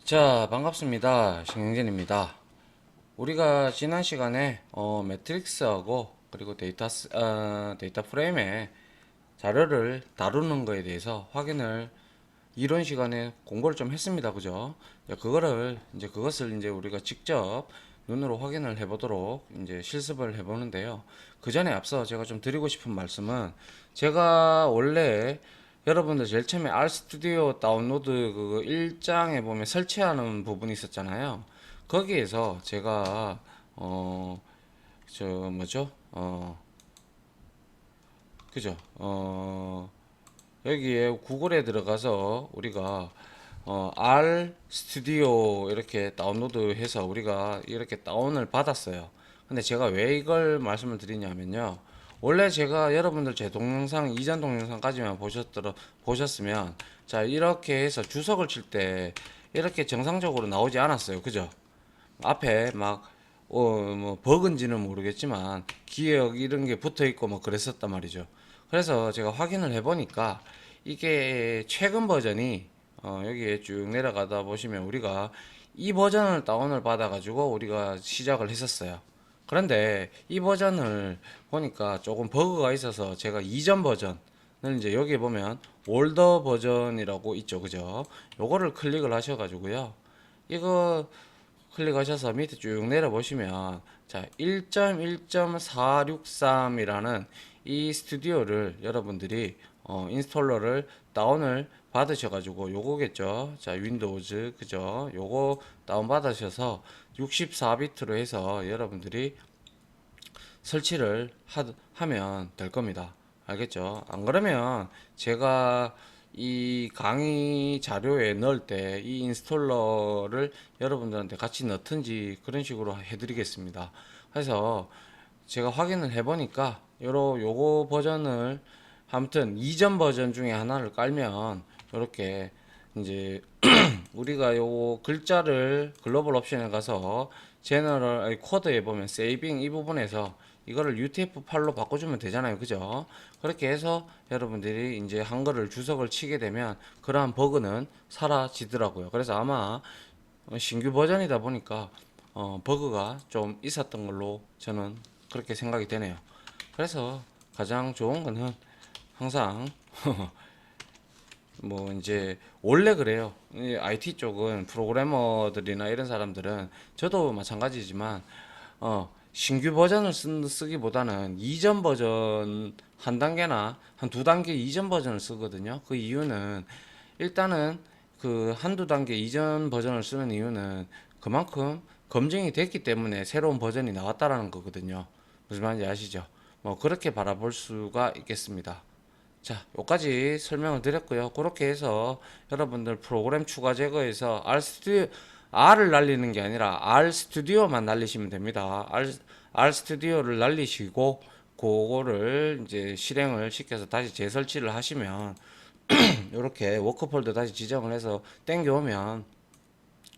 자, 반갑습니다. 신경진입니다. 우리가 지난 시간에 매트릭스하고 그리고 데이터 프레임의 자료를 다루는 거에 대해서 확인을 이론 시간에 공부를 좀 했습니다. 그죠? 그것을 이제 우리가 직접 눈으로 확인을 해보도록 이제 실습을 해보는데요. 그 전에 앞서 제가 좀 드리고 싶은 말씀은, 제가 원래 여러분들 제일 처음에 RStudio 다운로드 그 1장에 보면 설치하는 부분이 있었잖아요. 거기에서 제가 어 저 뭐죠? 그죠? 여기에 구글에 들어가서 우리가 R 스튜디오 이렇게 다운로드해서 우리가 이렇게 다운을 받았어요. 근데 제가 왜 이걸 말씀을 드리냐면요. 원래 제가 여러분들 제 동영상, 이전 동영상까지만 보셨으면, 자, 이렇게 해서 주석을 칠 때 이렇게 정상적으로 나오지 않았어요. 그죠? 앞에 막, 뭐, 버그인지는 모르겠지만, 기억 이런 게 붙어 있고 뭐 그랬었단 말이죠. 그래서 제가 확인을 해보니까, 이게 최근 버전이, 여기에 쭉 내려가다 보시면 우리가 이 버전을 다운을 받아가지고 우리가 시작을 했었어요. 그런데 이 버전을 보니까 조금 버그가 있어서 제가 이전 버전을 이제 여기에 보면 올더 버전이라고 있죠. 그죠? 요거를 클릭을 하셔가지고요. 이거 클릭하셔서 밑에 쭉 내려보시면, 자, 1.1.463이라는 이 스튜디오를 여러분들이 인스톨러를 다운을 받으셔가지고 요거겠죠. 자, 윈도우즈 그죠? 요거 다운 받으셔서 64비트로 해서 여러분들이 설치를 하면 될 겁니다. 알겠죠? 안 그러면 제가 이 강의 자료에 넣을 때 이 인스톨러를 여러분들한테 같이 넣든지 그런 식으로 해드리겠습니다. 그래서 제가 확인을 해보니까 요거 버전을, 아무튼 이전 버전 중에 하나를 깔면 이렇게 이제 우리가 요 글자를 글로벌 옵션에 가서 제너럴 아니 코드에 보면 세이빙 이 부분에서 이거를 UTF-8로 바꿔주면 되잖아요. 그죠? 그렇게 해서 여러분들이 이제 한글을 주석을 치게 되면 그러한 버그는 사라지더라고요. 그래서 아마 신규 버전이다 보니까 버그가 좀 있었던 걸로 저는 그렇게 생각이 되네요. 그래서 가장 좋은 거는 항상 뭐 이제 원래 그래요. 이 IT 쪽은 프로그래머들이나 이런 사람들은, 저도 마찬가지지만 신규 버전을 쓰기보다는 이전 버전 한 단계나 한 두 단계 이전 버전을 쓰거든요. 그 이유는 일단은 그 한두 단계 이전 버전을 쓰는 이유는 그만큼 검증이 됐기 때문에 새로운 버전이 나왔다라는 거거든요. 무슨 말인지 아시죠? 뭐 그렇게 바라볼 수가 있겠습니다. 자, 여기까지 설명을 드렸고요. 그렇게 해서 여러분들 프로그램 추가 제거해서 R을 날리는 게 아니라 R 스튜디오만 날리시면 됩니다. R 스튜디오를 날리시고 그거를 이제 실행을 시켜서 다시 재설치를 하시면 이렇게 워크폴더 다시 지정을 해서 땡겨오면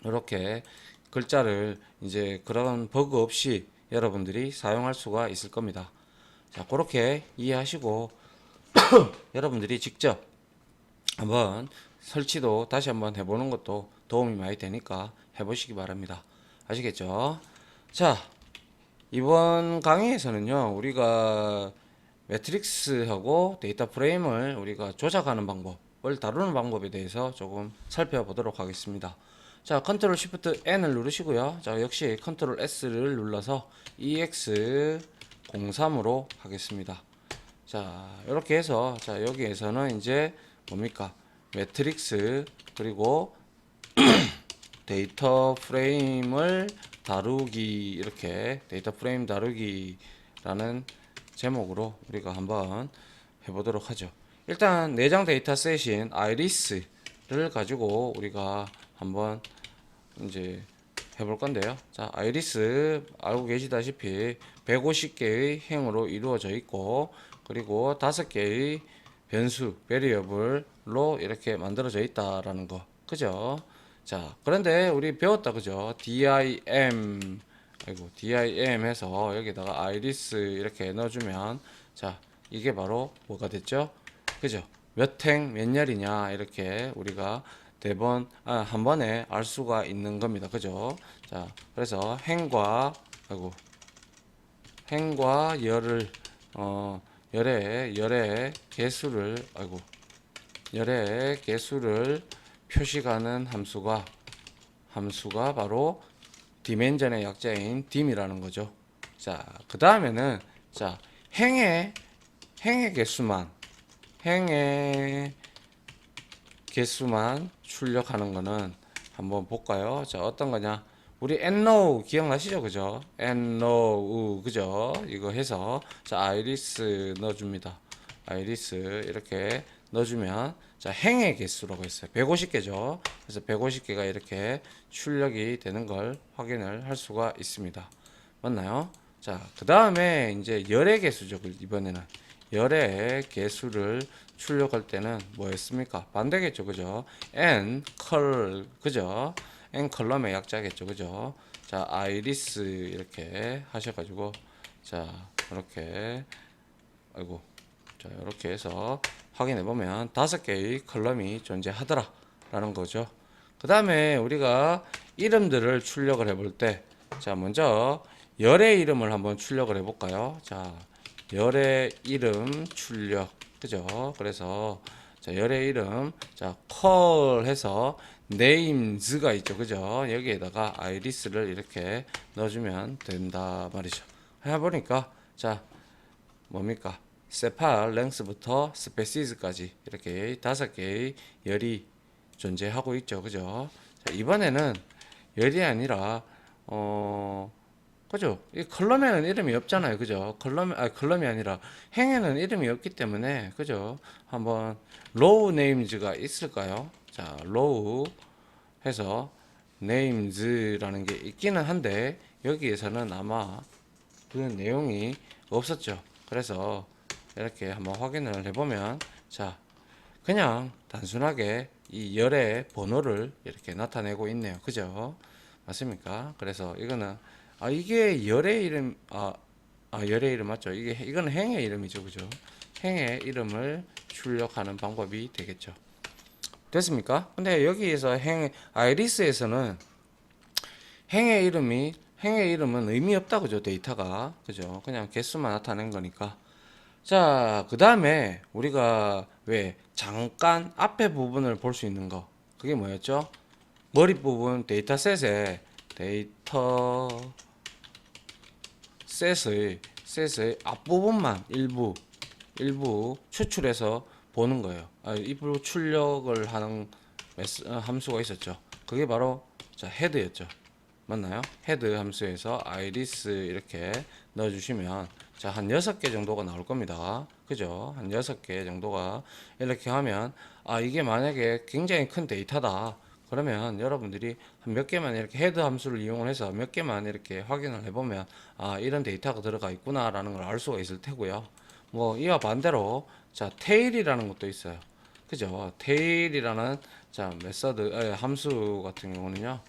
이렇게 글자를 이제 그런 버그 없이 여러분들이 사용할 수가 있을 겁니다. 자, 그렇게 이해하시고 여러분들이 직접 한번 설치도 다시 한번 해보는 것도 도움이 많이 되니까 해보시기 바랍니다. 아시겠죠? 자, 이번 강의에서는요, 우리가 매트릭스하고 데이터 프레임을 우리가 조작하는 방법을 다루는 방법에 대해서 조금 살펴보도록 하겠습니다. 자, 컨트롤 시프트 N을 누르시고요. 자, 역시 컨트롤 S를 눌러서 EX03으로 하겠습니다. 자, 이렇게 해서, 자, 여기에서는 이제 뭡니까? 매트릭스, 그리고 데이터 프레임을 다루기, 이렇게 데이터 프레임 다루기라는 제목으로 우리가 한번 해보도록 하죠. 일단 내장 데이터셋인 아이리스를 가지고 우리가 한번 이제 해볼 건데요. 자, 아이리스 알고 계시다시피 150개의 행으로 이루어져 있고, 그리고 5개의 변수, 베리어블로 이렇게 만들어져 있다라는 거. 그죠? 자, 그런데 우리 배웠다. 그죠? dim 해서 여기다가 아이리스 이렇게 넣어주면, 자, 이게 바로 뭐가 됐죠? 그죠? 몇 행, 몇 열이냐, 이렇게 우리가 한 번에 알 수가 있는 겁니다. 그죠? 자, 그래서 행과 열을 열의 개수를 표시하는 함수가 바로 디멘전의 약자인 dim이라는 거죠. 자, 그 다음에는 자, 행의 개수만 출력하는 거는 한번 볼까요? 자, 어떤 거냐? 우리 enrow 기억나시죠? 그죠? enrow 그죠? 이거 해서 자, 아이리스 넣어줍니다. 아이리스 이렇게 넣어주면 자, 행의 개수라고 했어요. 150개죠. 그래서 150개가 이렇게 출력이 되는 걸 확인을 할 수가 있습니다. 맞나요? 자, 그 다음에 이제 열의 개수죠. 이번에는 열의 개수를 출력할 때는 뭐였습니까? 반대겠죠. 그죠? 그죠? n 컬럼의 약자겠죠. 그죠? 자, 아이리스 이렇게 하셔가지고 자, 이렇게 아이고 자, 이렇게 해서 확인해 보면 5개의 컬럼이 존재하더라 라는 거죠. 그 다음에 우리가 이름들을 출력을 해볼 때 자, 먼저 열의 이름을 한번 출력을 해 볼까요? 자, 열의 이름 출력 그죠? 그래서 자, 열의 이름 자, call 해서 names가 있죠. 그죠? 여기에다가 아이리스를 이렇게 넣어주면 된다 말이죠. 해보니까 자, 뭡니까? 세팔 랭스부터 스페시즈까지 이렇게 5개의 열이 존재하고 있죠. 그죠? 자, 이번에는 열이 아니라 그죠? 이 컬럼에는 이름이 없잖아요. 그죠? 컬럼이 아니라 행에는 이름이 없기 때문에 그죠? 한번 로우 네임즈가 있을까요? 자, 로우 해서 네임즈라는 게 있기는 한데 여기에서는 아마 그 내용이 없었죠. 그래서 이렇게 한번 확인을 해보면 자, 그냥 단순하게 이 열의 번호를 이렇게 나타내고 있네요. 그죠? 맞습니까? 그래서 이거는 이게 열의 이름 열의 이름 맞죠? 이거는 행의 이름이죠. 그죠? 행의 이름을 출력하는 방법이 되겠죠. 됐습니까? 근데 여기에서 아이리스에서는 행의 이름은 의미 없다. 그죠? 데이터가. 그죠? 그냥 개수만 나타낸 거니까. 자, 그 다음에 우리가 왜 잠깐 앞에 부분을 볼 수 있는 거. 그게 뭐였죠? 머리 부분 셋의 앞부분만 일부 추출해서 보는 거예요. 일부 출력을 하는 함수가 있었죠. 그게 바로 자, 헤드였죠. 맞나요? 헤드 함수에서 아이리스 이렇게 넣어주시면 자, 한 6개 정도가 나올 겁니다. 그죠? 한 6개 정도가 이렇게 하면 이게 만약에 굉장히 큰 데이터다. 그러면 여러분들이 한 몇 개만 이렇게 헤드 함수를 이용을 해서 몇 개만 이렇게 확인을 해보면 이런 데이터가 들어가 있구나 라는 걸 알 수가 있을 테고요. 뭐 이와 반대로 자, 테일이라는 것도 있어요. 그죠? 테일이라는 자, 함수 같은 경우는요.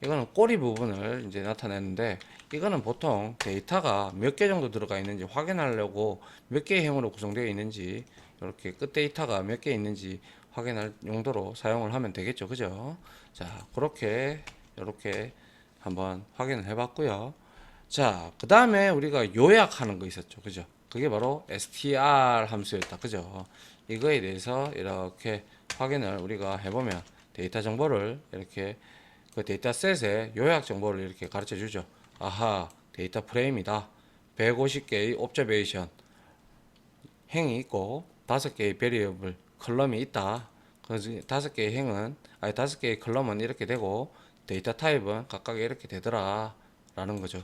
이거는 꼬리 부분을 이제 나타내는데 이거는 보통 데이터가 몇 개 정도 들어가 있는지 확인하려고 몇 개의 행으로 구성되어 있는지 이렇게 끝 데이터가 몇 개 있는지 확인할 용도로 사용을 하면 되겠죠. 그죠? 자, 그렇게 이렇게 한번 확인을 해 봤고요. 자, 그 다음에 우리가 요약하는 거 있었죠. 그죠? 그게 바로 str 함수였다. 그죠? 이거에 대해서 이렇게 확인을 우리가 해보면 데이터 정보를 이렇게 그 데이터셋의 요약 정보를 이렇게 가르쳐 주죠. 데이터 프레임이다. 150개의 옵저베이션 행이 있고 5개의 베리어블 컬럼이 있다. 그래서 5개의 컬럼은 이렇게 되고 데이터 타입은 각각 이렇게 되더라 라는 거죠.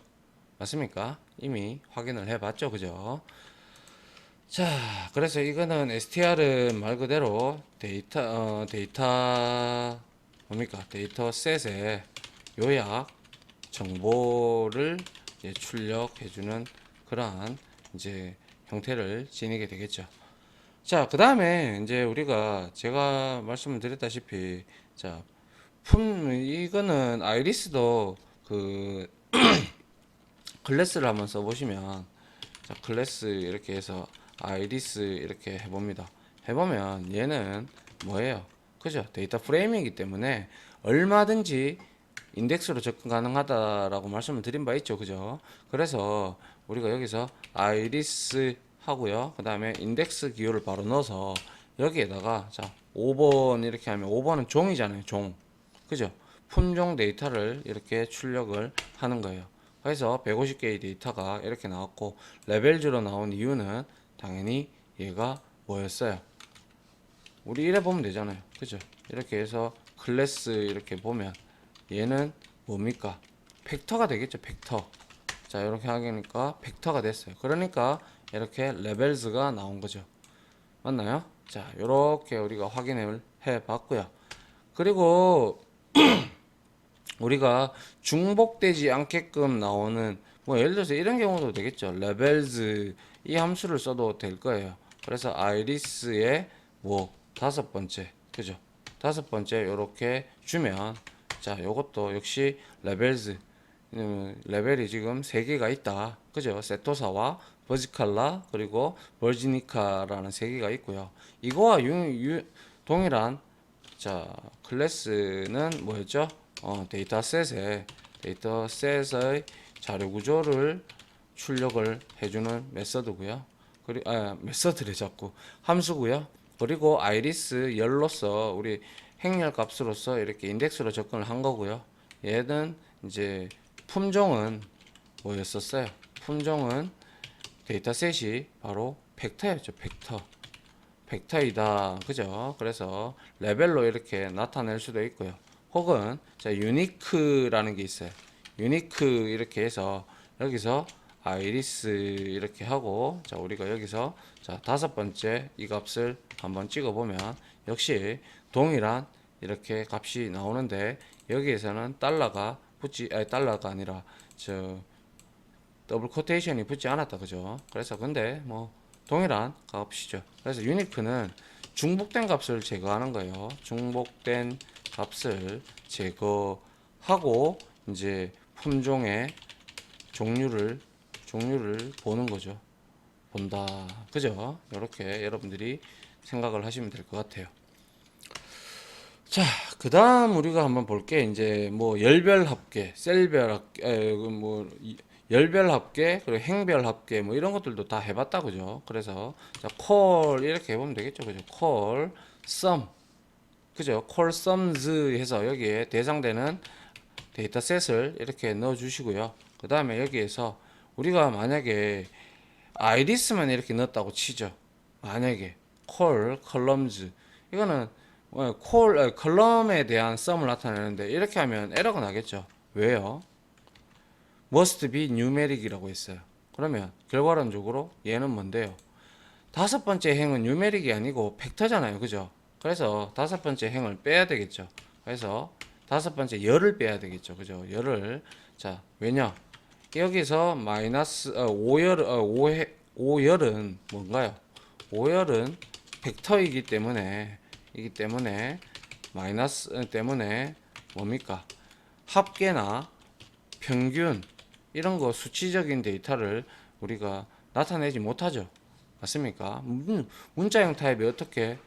맞습니까? 이미 확인을 해 봤죠. 그죠? 자, 그래서 이거는 str은 말 그대로 데이터 셋의 요약 정보를 이제 출력해주는 그러한 이제 형태를 지니게 되겠죠. 자, 그 다음에 이제 제가 말씀을 드렸다시피 자, 이거는 아이리스도 그 클래스를 한번 써보시면 자, 클래스 이렇게 해서 아이리스 이렇게 해봅니다. 해보면 얘는 뭐예요? 그죠? 데이터 프레임이기 때문에 얼마든지 인덱스로 접근 가능하다라고 말씀을 드린 바 있죠. 그죠? 그래서 우리가 여기서 아이리스 하고요. 그 다음에 인덱스 기호를 바로 넣어서 여기에다가 자 5번 이렇게 하면 5번은 종이잖아요. 종. 그죠? 품종 데이터를 이렇게 출력을 하는 거예요. 그래서 150개의 데이터가 이렇게 나왔고 레벨즈로 나온 이유는 당연히 얘가 뭐였어요? 우리 이래 보면 되잖아요. 그죠? 이렇게 해서 클래스 이렇게 보면 얘는 뭡니까? 벡터가 되겠죠. 벡터. 자, 이렇게 하니까 벡터가 됐어요. 그러니까 이렇게 레벨즈가 나온 거죠. 맞나요? 자, 이렇게 우리가 확인을 해 봤고요. 그리고 우리가 중복되지 않게끔 나오는 뭐 예를 들어서 이런 경우도 되겠죠. 레벨즈 이 함수를 써도 될 거예요. 그래서 아이리스의 뭐 다섯 번째, 그죠? 다섯 번째 요렇게 주면 자, 요것도 역시 레벨즈 레벨이 지금 세 개가 있다. 그죠? 세토사와 버지칼라 그리고 버지니카라는 세 개가 있고요. 이거와 동일한 자, 클래스는 뭐였죠? 데이터셋의 자료 구조를 출력을 해주는 메서드고요. 메서드래 자꾸 함수고요. 그리고 아이리스 열로서 우리 행렬 값으로서 이렇게 인덱스로 접근을 한 거고요. 얘는 이제 품종은 뭐였었어요? 품종은 데이터셋이 바로 벡터였죠. 벡터이다. 그죠? 그래서 레벨로 이렇게 나타낼 수도 있고요. 혹은 자, 유니크라는 게 있어요. 유니크 이렇게 해서 여기서 아이리스 이렇게 하고 자, 우리가 여기서 자, 다섯 번째 이 값을 한번 찍어 보면 역시 동일한 이렇게 값이 나오는데 여기에서는 달러가 아니라 저 더블 코테이션이 붙지 않았다. 그죠? 그래서 근데 뭐 동일한 값이죠. 그래서 유니크는 중복된 값을 제거하는 거예요. 중복된 값을 제거하고 이제 품종의 종류를 보는 거죠. 본다. 그죠? 이렇게 여러분들이 생각을 하시면 될 것 같아요. 자, 그 다음 우리가 한번 볼게. 이제 뭐 열별 합계, 셀별 합계, 뭐 열별 합계, 그리고 행별 합계, 뭐 이런 것들도 다 해봤다, 그죠? 그래서 자, 콜 이렇게 해보면 되겠죠, 그죠? 콜, sum, 그죠? 콜 sums 해서 여기에 대상되는 데이터셋을 이렇게 넣어주시고요. 그 다음에 여기에서 우리가 만약에 아이리스만 이렇게 넣었다고 치죠. 만약에 콜, 컬럼즈 이거는 컬럼에 대한 썸을 나타내는데 이렇게 하면 에러가 나겠죠. 왜요? must be numeric이라고 했어요. 그러면 결과론적으로 얘는 뭔데요? 다섯 번째 행은 numeric이 아니고 벡터잖아요. 그죠? 그래서 다섯 번째 행을 빼야 되겠죠. 그래서 다섯 번째 열을 빼야 되겠죠. 그죠? 열을 자, 왜냐? 여기서 마이너스 5열은 뭔가요? 5열은 벡터이기 때문에 마이너스 때문에 뭡니까? 합계나 평균 이런 거 수치적인 데이터를 우리가 나타내지 못하죠. 맞습니까? 문자형 타입이 어떻게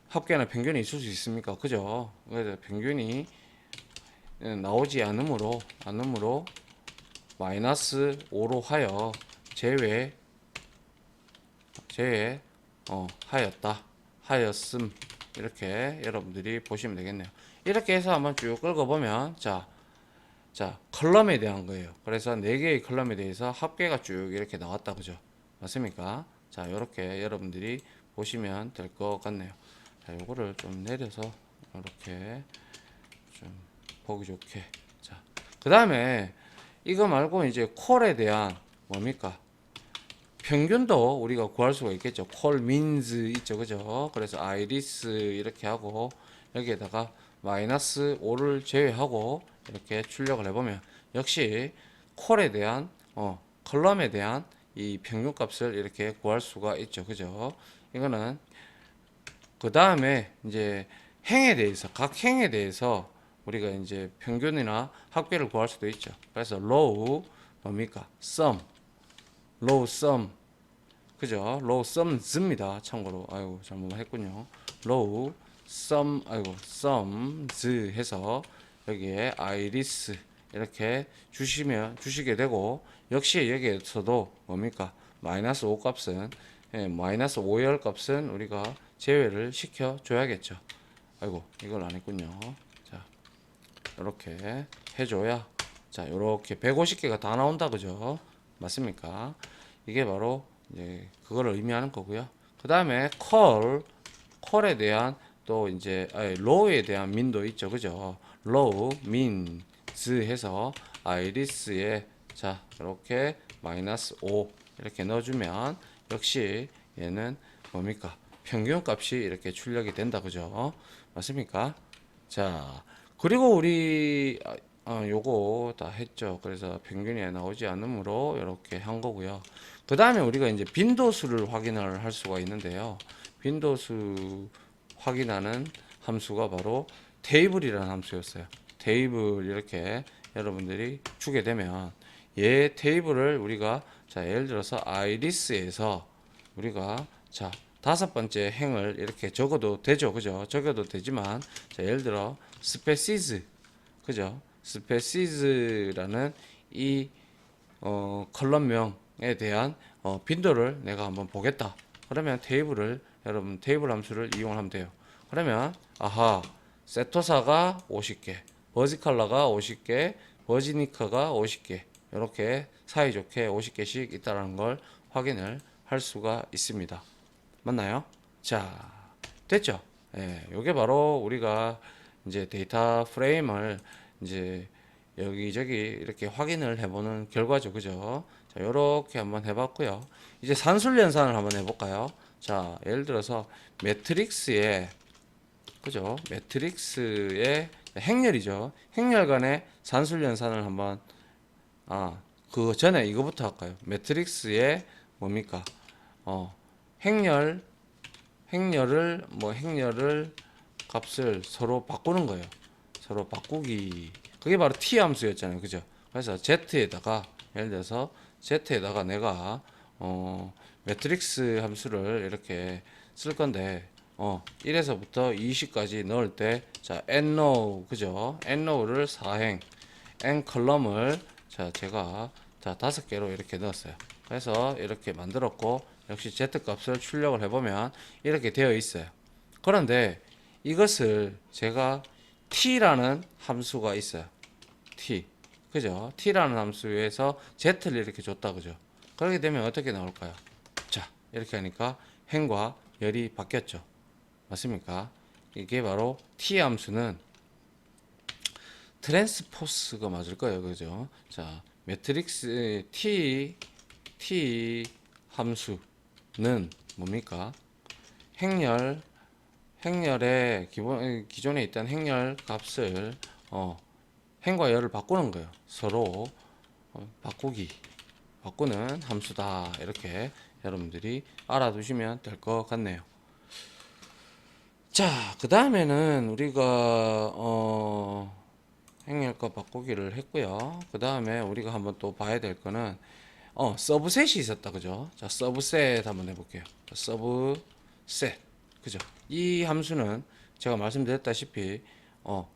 합계나 평균이 있을 수 있습니까? 그죠? 그래서 평균이 나오지 않으므로 마이너스 5로 하여 하였음 이렇게 여러분들이 보시면 되겠네요. 이렇게 해서 한번 쭉 긁어보면 자 컬럼에 대한 거예요. 그래서 4개의 컬럼에 대해서 합계가 쭉 이렇게 나왔다. 그죠? 맞습니까? 자, 이렇게 여러분들이 보시면 될 것 같네요. 자, 요거를 좀 내려서 이렇게 좀 보기 좋게. 자, 그 다음에 이거 말고 이제 콜에 대한 뭡니까? 평균도 우리가 구할 수가 있겠죠. 콜 민즈 있죠. 그죠? 그래서 아이리스 이렇게 하고 여기에다가 마이너스 5를 제외하고 이렇게 출력을 해보면 역시 콜에 대한 컬럼에 대한 이 평균값을 이렇게 구할 수가 있죠. 그죠? 이거는 그 다음에 이제 행에 대해서 각 행에 대해서 우리가 이제 평균이나 합계를 구할 수도 있죠. 그래서 low 뭡니까? low sum 그죠? low sums입니다. 참고로 아이고 잘못했군요. low sums 해서 여기에 iris 이렇게 주시게 되고, 역시 여기에서도 뭡니까? 마이너스 5 값은, 마이너스 5열 값은 우리가 제외를 시켜 줘야겠죠. 아이고, 이걸 안 했군요. 자, 이렇게 해줘야, 자, 요렇게 150개가 다 나온다, 그죠? 맞습니까? 이게 바로 이제 그거를 의미하는 거고요. 그 다음에 컬에 대한 또 이제 low에 대한 민도 있죠, 그죠? low, means 해서 iris에 자 이렇게 마이너스 5 이렇게 넣어주면 역시 얘는 뭡니까? 평균 값이 이렇게 출력이 된다, 그죠? 맞습니까? 자, 그리고 우리 요거 다 했죠. 그래서 평균이 나오지 않으므로 이렇게 한 거고요. 그 다음에 우리가 이제 빈도수를 확인을 할 수가 있는데요. 빈도수 확인하는 함수가 바로 테이블이라는 함수였어요. 테이블 이렇게 여러분들이 주게 되면 얘 테이블을 우리가 자 예를 들어서 iris에서 우리가 자 5번째 행을 이렇게 적어도 되죠, 그죠? 적어도 되지만 자 예를 들어 species, 그죠? species라는 이 컬럼명에 대한 빈도를 내가 한번 보겠다. 그러면 여러분 테이블 함수를 이용하면 돼요. 그러면 아하, 세토사가 50개, 버지칼라가 50개, 버지니카가 50개 이렇게 사이좋게 50개씩 있다는 걸 확인을 할 수가 있습니다. 맞나요? 자, 됐죠? 예, 요게 바로 우리가 이제 데이터 프레임을 이제 여기저기 이렇게 확인을 해보는 결과죠, 그죠? 자, 요렇게 한번 해봤고요. 이제 산술 연산을 한번 해볼까요? 자, 예를 들어서 매트릭스에, 그죠? 매트릭스의 행렬이죠. 행렬 간의 산술 연산을 한번, 그 전에 이거부터 할까요? 매트릭스의 뭡니까? 행렬, 행렬을 값을 서로 바꾸는 거예요. 서로 바꾸기. 그게 바로 t 함수였잖아요, 그죠? 그래서 z에다가 예를 들어서 z에다가 내가 매트릭스 함수를 이렇게 쓸 건데 1에서부터 20까지 넣을 때 자 nrow, 그죠? nrow를 4행, n 컬럼을 자 제가 자 5개로 이렇게 넣었어요. 그래서 이렇게 만들었고, 역시 z 값을 출력을 해보면 이렇게 되어 있어요. 그런데 이것을 제가 t라는 함수가 있어요. t, 그죠? t라는 함수에서 z를 이렇게 줬다, 그죠? 그렇게 되면 어떻게 나올까요? 자, 이렇게 하니까 행과 열이 바뀌었죠. 맞습니까? 이게 바로 t 함수는 트랜스포스가 맞을 거예요, 그죠? 자, 매트릭스 t 함수는 뭡니까? 행렬의 기존에 있던 행렬 값을 행과 열을 바꾸는 거예요. 서로 바꾸는 함수다. 이렇게 여러분들이 알아두시면 될 것 같네요. 자, 그 다음에는 우리가 행렬값 바꾸기를 했고요. 그 다음에 우리가 한번 또 봐야 될 거는 서브셋이 있었다, 그죠? 자, 서브셋 한번 해볼게요. 서브셋, 그죠? 이 함수는 제가 말씀드렸다시피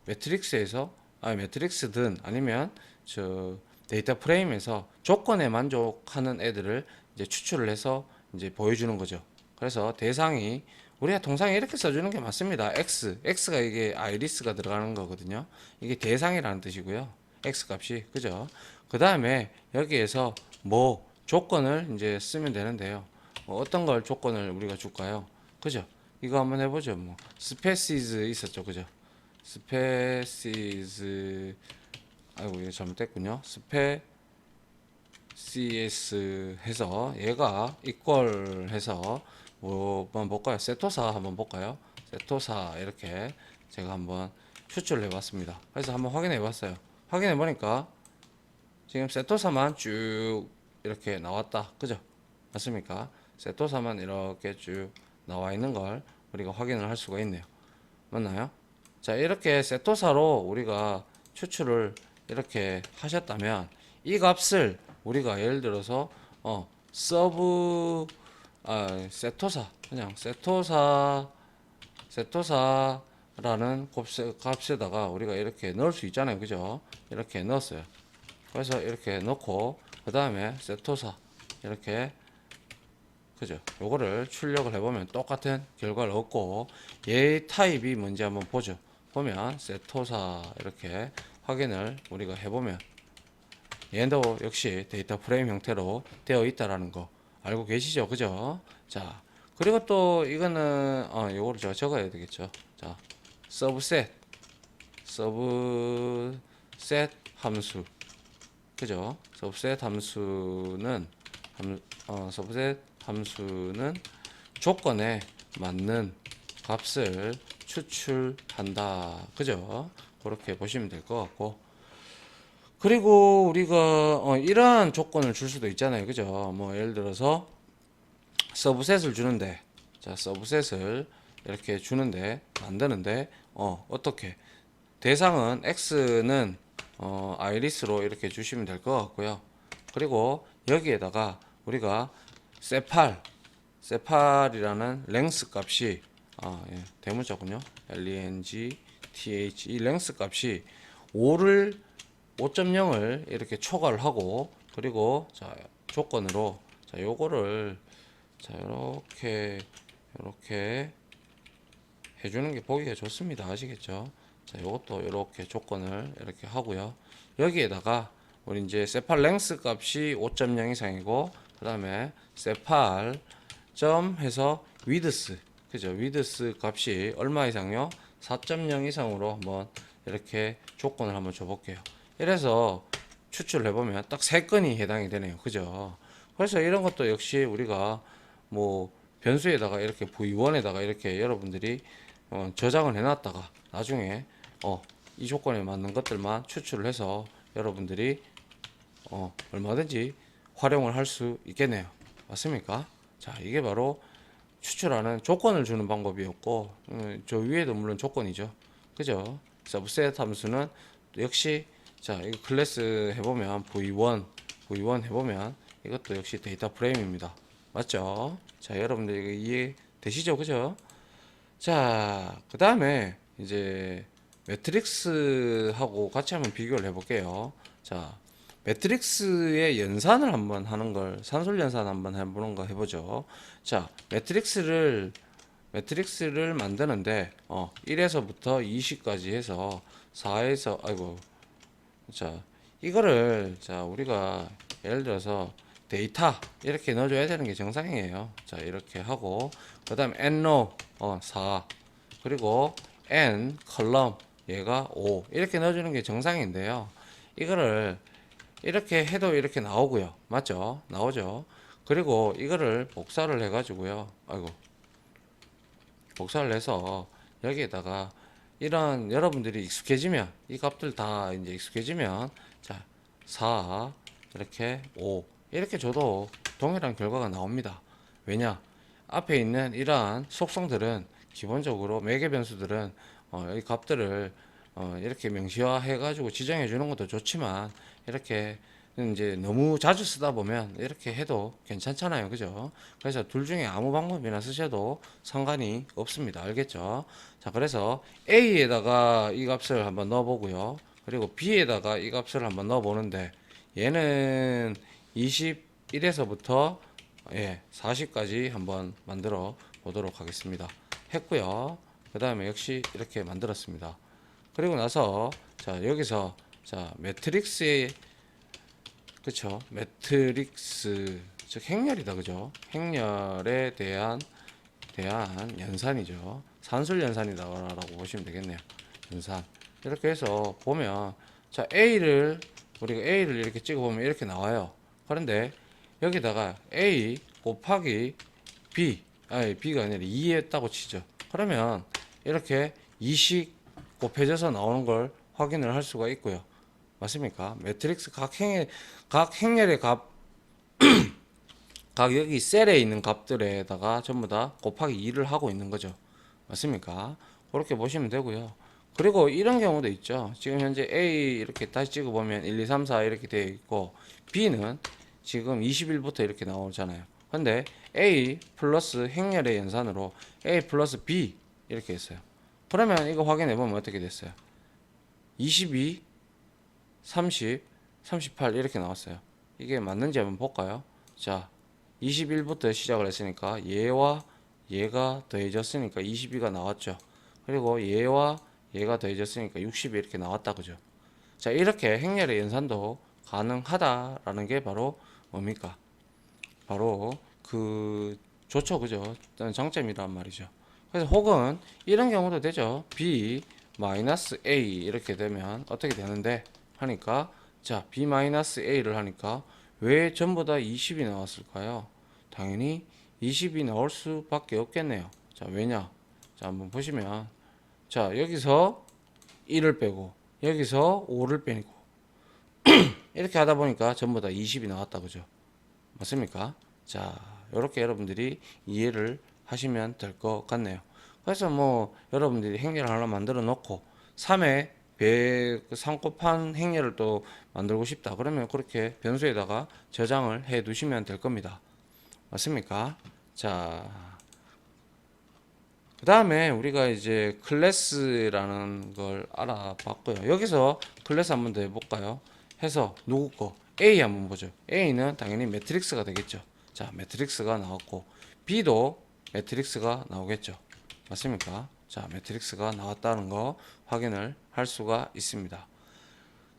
매트릭스든 아니면 저 데이터 프레임에서 조건에 만족하는 애들을 이제 추출을 해서 이제 보여주는 거죠. 그래서 대상이 우리가 통상에 이렇게 써주는 게 맞습니다. x가 이게 iris가 들어가는 거거든요. 이게 대상이라는 뜻이고요. x 값이, 그죠? 그 다음에 여기에서 뭐 조건을 이제 쓰면 되는데요. 어떤 걸 조건을 우리가 줄까요? 그죠? 이거 한번 해보죠. 뭐 species 있었죠, 그죠? species, 아이고 이거 잘못됐군요. species 해서 얘가 equal 해서 뭐 한번 볼까요? 세토사 한번 볼까요? 세토사 이렇게 제가 한번 추출을 해봤습니다. 그래서 한번 확인해봤어요. 확인해보니까 지금 세토사만 쭉 이렇게 나왔다, 그죠? 맞습니까? 세토사만 이렇게 쭉 나와 있는 걸 우리가 확인을 할 수가 있네요. 맞나요? 자, 이렇게 세토사로 우리가 추출을 이렇게 하셨다면 이 값을 우리가 예를 들어서 세토사, 그냥 세토사 세토사라는 값에다가 우리가 이렇게 넣을 수 있잖아요. 그죠? 이렇게 넣었어요. 그래서 이렇게 넣고 그 다음에 세토사 이렇게 그죠? 요거를 출력을 해보면 똑같은 결과를 얻고 얘 타입이 뭔지 한번 보죠. 보면 세토사 이렇게 확인을 우리가 해보면 얘도 역시 데이터 프레임 형태로 되어 있다라는 거 알고 계시죠? 그죠? 자, 그리고 또 이거는 요거를 제가 적어야 되겠죠. 자, 서브셋 함수 그죠? 서브셋 함수는 조건에 맞는 값을 추출한다. 그죠? 그렇게 보시면 될 것 같고. 그리고 우리가 이러한 조건을 줄 수도 있잖아요. 그죠? 뭐 예를 들어서 서브셋을 주는데 자, 서브셋을 이렇게 주는데 만드는데 어떻게 대상은 x는 아이리스로 이렇게 주시면 될 것 같고요. 그리고 여기에다가 우리가 세팔이라는 랭스 값이 예, 대문자군요. length 이 랭스 값이 5.0을 이렇게 초과를 하고 그리고 자 조건으로 자 요거를 자 요렇게 해주는 게 보기가 좋습니다. 아시겠죠? 자 요것도 이렇게 조건을 이렇게 하고요. 여기에다가 우리 이제 세팔 랭스 값이 5.0 이상이고 그 다음에 세팔 점 해서 위드스 그죠? 위드스 값이 얼마 이상요? 4.0 이상으로 한번 이렇게 조건을 한번 줘볼게요. 이래서 추출을 해보면 딱 3건이 해당이 되네요. 그죠? 그래서 이런 것도 역시 우리가 뭐 변수에다가 이렇게 v1에다가 이렇게 여러분들이 저장을 해놨다가 나중에 이 조건에 맞는 것들만 추출을 해서 여러분들이 얼마든지 활용을 할 수 있겠네요. 맞습니까? 자, 이게 바로 추출하는 조건을 주는 방법이었고 저 위에도 물론 조건이죠. 그죠? 서브셋 함수는 역시 자, 이거 클래스 해보면 v1 해보면 이것도 역시 데이터 프레임입니다. 맞죠? 자, 여러분들 이거 이해 되시죠? 그죠? 자, 그 다음에 이제 매트릭스하고 같이 한번 비교를 해볼게요. 자, 매트릭스의 연산을 한번 하는 걸 산술 연산 한번 해보는 거 해보죠. 자, 매트릭스를 만드는데 1에서부터 20까지 해서 4에서 아이고 자 이거를 자 우리가 예를 들어서 데이터 이렇게 넣어줘야 되는 게 정상이에요. 자 이렇게 하고 그 다음 n로 4 그리고 n 컬럼 얘가 5 이렇게 넣어주는 게 정상인데요. 이거를 이렇게 해도 이렇게 나오고요. 맞죠? 나오죠. 그리고 이거를 복사를 해 가지고요. 아이고 복사를 해서 여기에다가 이런 여러분들이 익숙해지면 이 값들 다 이제 익숙해지면 자 4 이렇게 5 이렇게 줘도 동일한 결과가 나옵니다. 왜냐 앞에 있는 이러한 속성들은 기본적으로 매개 변수들은 이 값들을 이렇게 명시화해 가지고 지정해 주는 것도 좋지만 이렇게 이제 너무 자주 쓰다 보면 이렇게 해도 괜찮잖아요. 그죠? 그래서 둘 중에 아무 방법이나 쓰셔도 상관이 없습니다. 알겠죠? 자, 그래서 A에다가 이 값을 한번 넣어 보고요. 그리고 B에다가 이 값을 한번 넣어 보는데 얘는 21에서부터 40까지 한번 만들어 보도록 하겠습니다. 했고요. 그 다음에 역시 이렇게 만들었습니다. 그리고 나서 자 여기서 자 매트릭스의 그쵸 매트릭스 즉 행렬이다 그죠 행렬에 대한 연산이죠. 산술 연산이다라고 보시면 되겠네요. 연산 이렇게 해서 보면 자 우리가 A를 이렇게 찍어보면 이렇게 나와요. 그런데 여기다가 A 곱하기 B 아니 B가 아니라 2 했다고 치죠. 그러면 이렇게 2씩 곱해져서 나오는 걸 확인을 할 수가 있고요. 맞습니까? 매트릭스 각 행렬의 값, 각 여기 셀에 있는 값들에다가 전부 다 곱하기 2를 하고 있는 거죠. 맞습니까? 그렇게 보시면 되고요. 그리고 이런 경우도 있죠. 지금 현재 A 이렇게 다시 찍어보면 1, 2, 3, 4 이렇게 되어 있고 B는 지금 21부터 이렇게 나오잖아요. 근데 A 플러스 행렬의 연산으로 A 플러스 B 이렇게 했어요. 그러면 이거 확인해 보면 어떻게 됐어요? 22, 30, 38 이렇게 나왔어요. 이게 맞는지 한번 볼까요? 자, 21부터 시작을 했으니까 얘와 얘가 더해졌으니까 22가 나왔죠. 그리고 얘와 얘가 더해졌으니까 60이 이렇게 나왔다, 그죠? 자, 이렇게 행렬의 연산도 가능하다라는 게 바로 뭡니까? 바로 그 좋죠, 그죠? 장점이란 말이죠. 그래서 혹은 이런 경우도 되죠. b 마이너스 a 이렇게 되면 어떻게 되는데 하니까, 자, b 마이너스 a를 하니까 왜 전부 다 20이 나왔을까요? 당연히 20이 나올 수밖에 없겠네요. 자, 왜냐? 자, 한번 보시면, 자, 여기서 1을 빼고 여기서 5를 빼고 이렇게 하다 보니까 전부 다 20이 나왔다, 그죠? 맞습니까? 자, 이렇게 여러분들이 이해를 하시면 될 것 같네요. 그래서 뭐 여러분들이 행렬 하나 만들어 놓고 3에 3 곱한 행렬을 또 만들고 싶다 그러면 그렇게 변수에다가 저장을 해 두시면 될 겁니다. 맞습니까? 자, 그 다음에 우리가 이제 클래스라는 걸 알아봤고요. 여기서 클래스 한번 더 해볼까요? 해서 누구 거? A 한번 보죠. A는 당연히 매트릭스가 되겠죠. 자, 매트릭스가 나왔고 B도 매트릭스가 나오겠죠. 맞습니까? 자, 매트릭스가 나왔다는 거 확인을 할 수가 있습니다.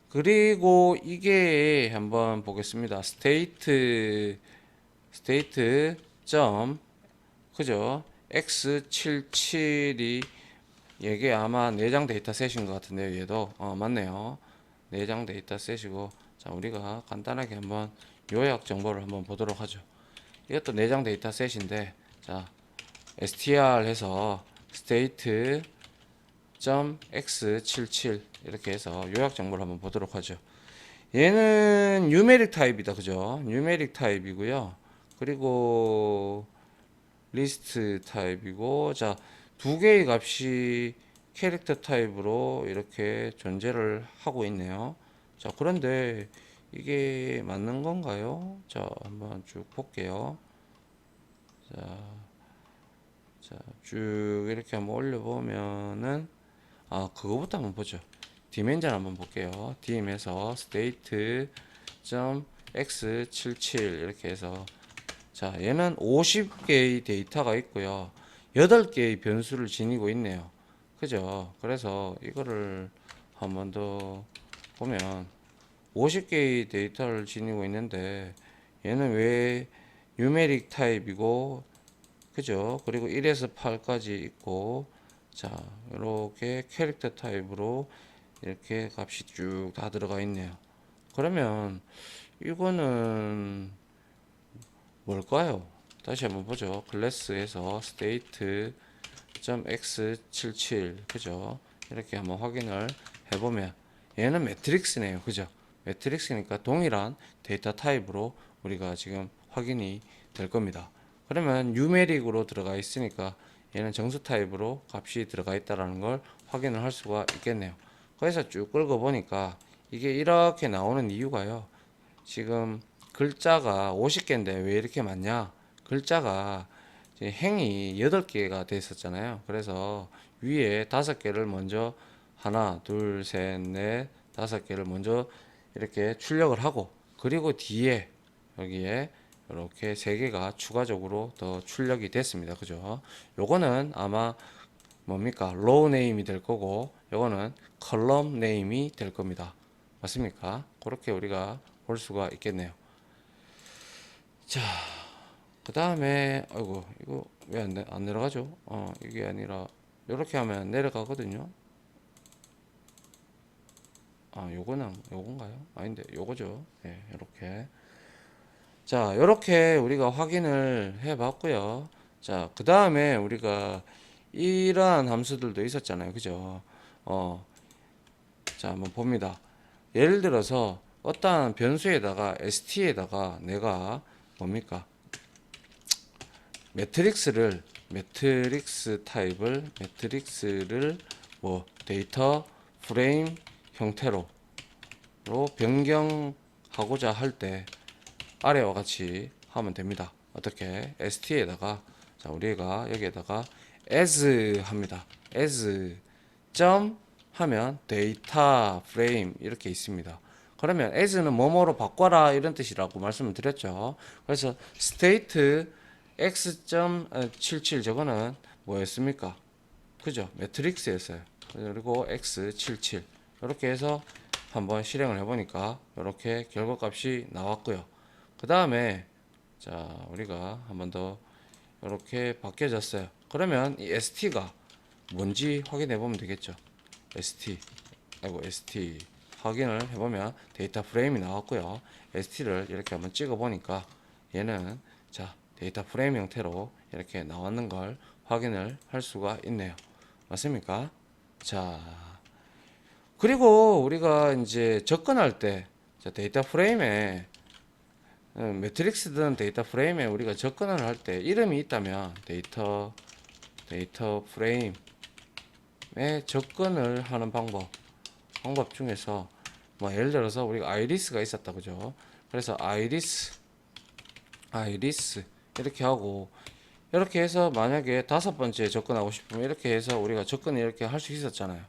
그리고 이게 한번 보겠습니다. 스테이트 점 그죠? x77이 이게 아마 내장 데이터 셋인 것 같은데요. 얘도 맞네요. 내장 데이터 셋이고, 자, 우리가 간단하게 한번 요약 정보를 한번 보도록 하죠. 이것도 내장 데이터 셋인데, 자, str 해서 state x77 이렇게 해서 요약 정보를 한번 보도록 하죠. 얘는 뉴메릭 타입이다, 그죠? 뉴메릭 타입이고요. 그리고 리스트 타입이고, 자, 두 개의 값이 캐릭터 타입으로 이렇게 존재를 하고 있네요. 자, 그런데 이게 맞는 건가요? 자, 한번 쭉 볼게요. 자, 쭉 이렇게 한번 올려보면은, 그거부터 한번 보죠. 디멘전 한번 볼게요. dim에서 state.x77 이렇게 해서, 자, 얘는 50개의 데이터가 있고요. 8개의 변수를 지니고 있네요. 그죠? 그래서 이거를 한 번 더 보면 50개의 데이터를 지니고 있는데 얘는 왜 뉴메릭 타입이고, 그죠? 그리고 1에서 8까지 있고, 자, 이렇게 캐릭터 타입으로 이렇게 값이 쭉 다 들어가 있네요. 그러면 이거는 뭘까요? 다시 한번 보죠. 클래스에서 state.x77 그죠? 이렇게 한번 확인을 해보면 얘는 매트릭스네요. 그죠? 매트릭스니까 동일한 데이터 타입으로 우리가 지금 확인이 될 겁니다. 그러면 뉴메릭으로 들어가 있으니까 얘는 정수 타입으로 값이 들어가 있다는 걸 확인을 할 수가 있겠네요. 그래서 쭉 끌고 보니까 이게 이렇게 나오는 이유가요. 지금 글자가 50개인데 왜 이렇게 많냐? 글자가 행이 8개가 돼 있었잖아요. 그래서 위에 5개를 먼저 하나, 둘, 셋, 넷, 5개를 먼저 이렇게 출력을 하고, 그리고 뒤에 여기에 이렇게 3개가 추가적으로 더 출력이 됐습니다. 그죠? 요거는 아마 뭡니까? 로우 네임이 될 거고, 요거는 컬럼 네임이 될 겁니다. 맞습니까? 그렇게 우리가 볼 수가 있겠네요. 자, 그 다음에 아이고 이거 왜 안 내려가죠? 이게 아니라 이렇게 하면 내려가거든요. 요거는 요건가요? 아닌데 요거죠. 예, 이렇게. 자, 이렇게 우리가 확인을 해 봤고요. 자, 그 다음에 우리가 이러한 함수들도 있었잖아요. 그죠? 자, 한번 봅니다. 예를 들어서 어떠한 변수에다가 st에다가 내가 뭡니까? 매트릭스를 뭐 데이터 프레임 형태로 변경하고자 할 때 아래와 같이 하면 됩니다. 어떻게? st에다가, 자, 자, 우리가 여기에다가 as 합니다. as 점 하면 데이터 프레임 이렇게 있습니다. 그러면 as는 뭐뭐로 바꿔라 이런 뜻이라고 말씀을 드렸죠. 그래서 state x.77 저거는 뭐였습니까? 그죠? 매트릭스였어요. 그리고 x77 이렇게 해서 한번 실행을 해보니까 이렇게 결과값이 나왔고요. 그 다음에 자, 우리가 한번 더 이렇게 바뀌어졌어요. 그러면 이 st가 뭔지 확인해 보면 되겠죠. st 확인을 해보면 데이터 프레임이 나왔고요. st를 이렇게 한번 찍어 보니까 얘는 자, 데이터 프레임 형태로 이렇게 나왔는 걸 확인을 할 수가 있네요. 맞습니까? 자, 그리고 우리가 이제 접근할 때 자, 데이터 프레임에 매트릭스든 데이터 프레임에 우리가 접근을 할 때 이름이 있다면 데이터 프레임에 접근을 하는 방법 중에서 뭐 예를 들어서 우리가 아이리스가 있었다 그죠? 그래서 아이리스 이렇게 하고 이렇게 해서 만약에 5번째 접근하고 싶으면 이렇게 해서 우리가 접근을 이렇게 할 수 있었잖아요.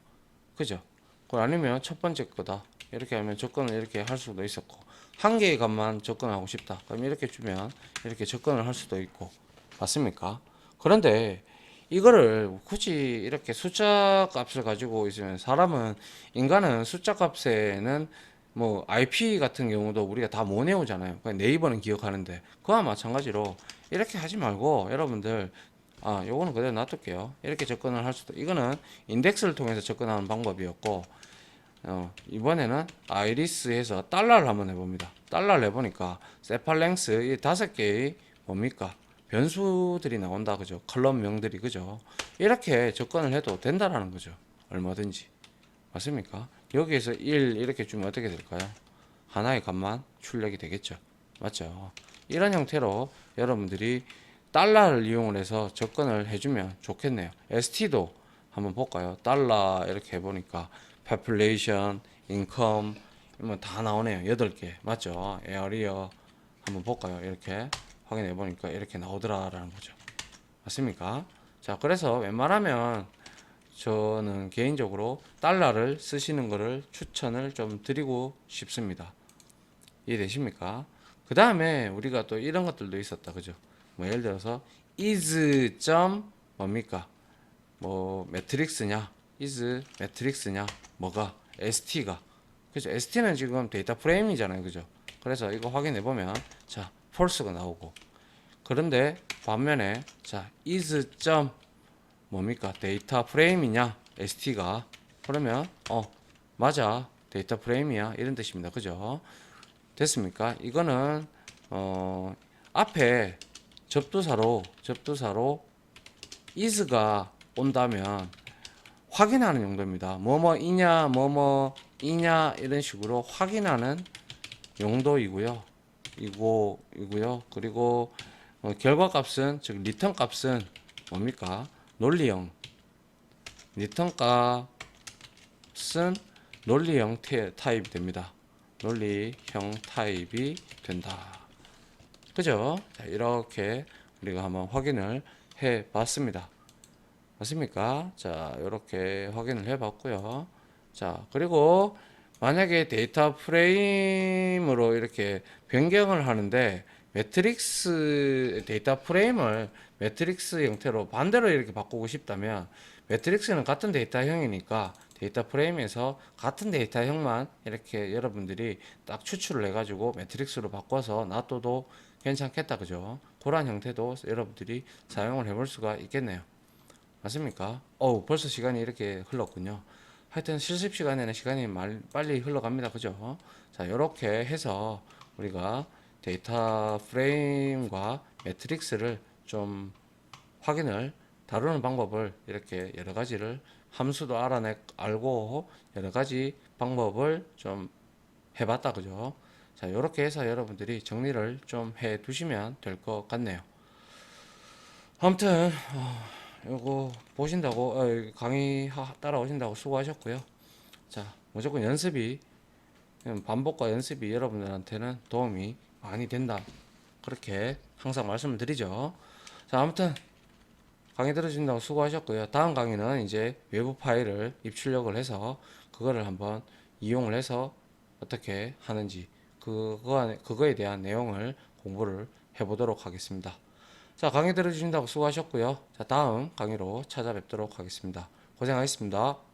그죠? 그걸 아니면 첫 번째 거다. 이렇게 하면 접근을 이렇게 할 수도 있었고, 한 개의 값만 접근하고 싶다. 그럼 이렇게 주면 이렇게 접근을 할 수도 있고, 맞습니까? 그런데 이거를 굳이 이렇게 숫자 값을 가지고 있으면 인간은 숫자 값에는 뭐 IP 같은 경우도 우리가 다 못 외우잖아요. 그냥 네이버는 기억하는데 그와 마찬가지로 이렇게 하지 말고 여러분들 요거는 그대로 놔둘게요. 이렇게 접근을 할 수도 이거는 인덱스를 통해서 접근하는 방법이었고 이번에는 아이리스에서 달러를 한번 해봅니다. 달러를 해보니까 세팔랭스 이 5개의 뭡니까? 변수들이 나온다 그죠? 컬럼명들이 그죠? 이렇게 접근을 해도 된다라는 거죠. 얼마든지. 맞습니까? 여기에서 1 이렇게 주면 어떻게 될까요? 하나의 값만 출력이 되겠죠. 맞죠? 이런 형태로 여러분들이 달러를 이용을 해서 접근을 해주면 좋겠네요. ST도 한번 볼까요? 달러 이렇게 해보니까 population, income 뭐 다 나오네요. 8개 맞죠? area 한번 볼까요? 이렇게 확인해 보니까 이렇게 나오더라라는 거죠. 맞습니까? 자, 그래서 웬만하면 저는 개인적으로 달러를 쓰시는 것을 추천을 좀 드리고 싶습니다. 이해되십니까? 그 다음에 우리가 또 이런 것들도 있었다. 그죠? 뭐 예를 들어서 is 점 뭡니까? 뭐 매트릭스냐? is 매트릭스냐? 뭐가? st가. 그죠? st는 지금 데이터 프레임이잖아요. 그죠? 그래서 이거 확인해 보면 자, false가 나오고 그런데 반면에 자, is 점 뭡니까? 데이터 프레임이냐? st가. 그러면 맞아. 데이터 프레임이야. 이런 뜻입니다. 그죠? 됐습니까? 이거는 앞에 접두사로 is가 온다면 확인하는 용도입니다. 뭐뭐이냐 뭐뭐이냐 이런 식으로 확인하는 용도이고요. 이고요. 그리고 결과값은 즉 리턴 값은 뭡니까? 논리형. 리턴 값은 논리형 타입이 됩니다. 논리형 타입이 된다. 그죠? 자, 이렇게 우리가 한번 확인을 해 봤습니다. 맞습니까? 자, 이렇게 확인을 해 봤고요. 자, 그리고 만약에 데이터 프레임으로 이렇게 변경을 하는데 매트릭스 데이터 프레임을 매트릭스 형태로 반대로 이렇게 바꾸고 싶다면 매트릭스는 같은 데이터형이니까 데이터 프레임에서 같은 데이터형만 이렇게 여러분들이 딱 추출을 해가지고 매트릭스로 바꿔서 놔둬도 괜찮겠다 그죠? 그런 형태도 여러분들이 사용을 해볼 수가 있겠네요. 맞습니까? 벌써 시간이 이렇게 흘렀군요. 하여튼 실습 시간에는 시간이 빨리 흘러갑니다. 그죠? 자, 이렇게 해서 우리가 데이터 프레임과 매트릭스를 좀 확인을 다루는 방법을 이렇게 여러 가지를 함수도 알고 여러 가지 방법을 좀 해봤다. 그죠? 자, 이렇게 해서 여러분들이 정리를 좀 해 두시면 될 것 같네요. 아무튼 요거 보신다고 강의 따라오신다고 수고하셨고요. 자, 무조건 반복과 연습이 여러분들한테는 도움이 많이 된다. 그렇게 항상 말씀을 드리죠. 자, 아무튼 강의 들어주신다고 수고하셨고요. 다음 강의는 이제 외부 파일을 입출력을 해서 그거를 한번 이용을 해서 어떻게 하는지 그거에 대한 내용을 공부를 해보도록 하겠습니다. 자, 강의 들어주신다고 수고하셨고요. 자, 다음 강의로 찾아뵙도록 하겠습니다. 고생하셨습니다.